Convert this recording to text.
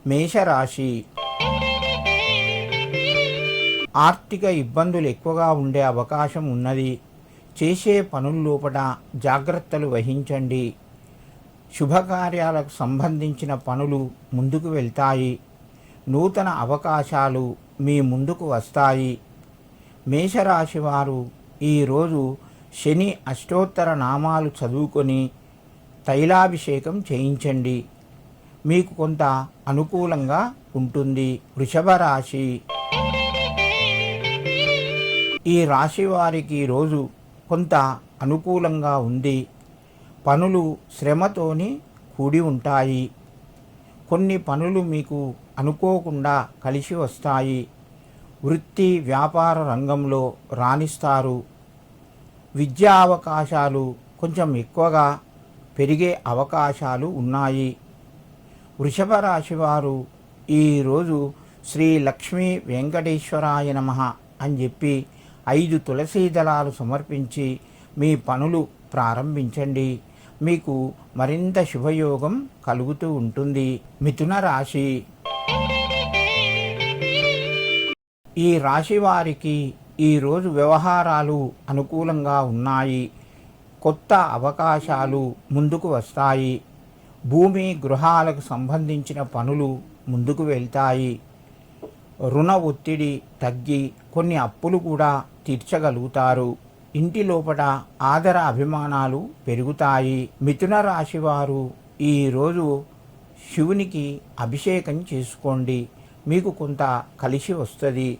మేషరాశి. ఆర్థిక ఇబ్బందులు ఎక్కువగా ఉండే అవకాశం ఉన్నది. చేసే పనుల లోపల జాగ్రత్తలు వహించండి. శుభకార్యాలకు సంబంధించిన పనులు ముందుకు వెళ్తాయి. నూతన అవకాశాలు మీ ముందుకు వస్తాయి. మేషరాశి వారు ఈరోజు శని అష్టోత్తర నామాలు చదువుకొని తైలాభిషేకం చేయించండి. మీకు కొంత అనుకూలంగా ఉంటుంది. వృషభ రాశి. ఈ రాశి వారికి ఈరోజు కొంత అనుకూలంగా ఉంది. పనులు శ్రమతోని కూడి ఉంటాయి. కొన్ని పనులు మీకు అనుకోకుండా కలిసి వస్తాయి. వృత్తి వ్యాపార రంగంలో రాణిస్తారు. విద్యా అవకాశాలు కొంచెం ఎక్కువగా పెరిగే అవకాశాలు ఉన్నాయి. వృషభ రాశి వారు ఈరోజు శ్రీ లక్ష్మీ వెంకటేశ్వరాయ నమః అని చెప్పి 5 తులసీ దళాలు సమర్పించి మీ పనులు ప్రారంభించండి. మీకు మరింత శుభయోగం కలుగుతూ ఉంటుంది. మిథున రాశి. ఈ రాశి వారికి ఈరోజు వ్యవహారాలు అనుకూలంగా ఉన్నాయి. కొత్త అవకాశాలు ముందుకు వస్తాయి. భూమి గృహాలకు సంబంధించిన పనులు ముందుకు వెళ్తాయి. రుణ ఒత్తిడి తగ్గి కొన్ని అప్పులు కూడా తీర్చగలుగుతారు. ఇంటి లోపల ఆదర అభిమానాలు పెరుగుతాయి. మిథున రాశి వారు ఈరోజు శివునికి అభిషేకం చేసుకోండి. మీకు కొంత కలిసి వస్తుంది.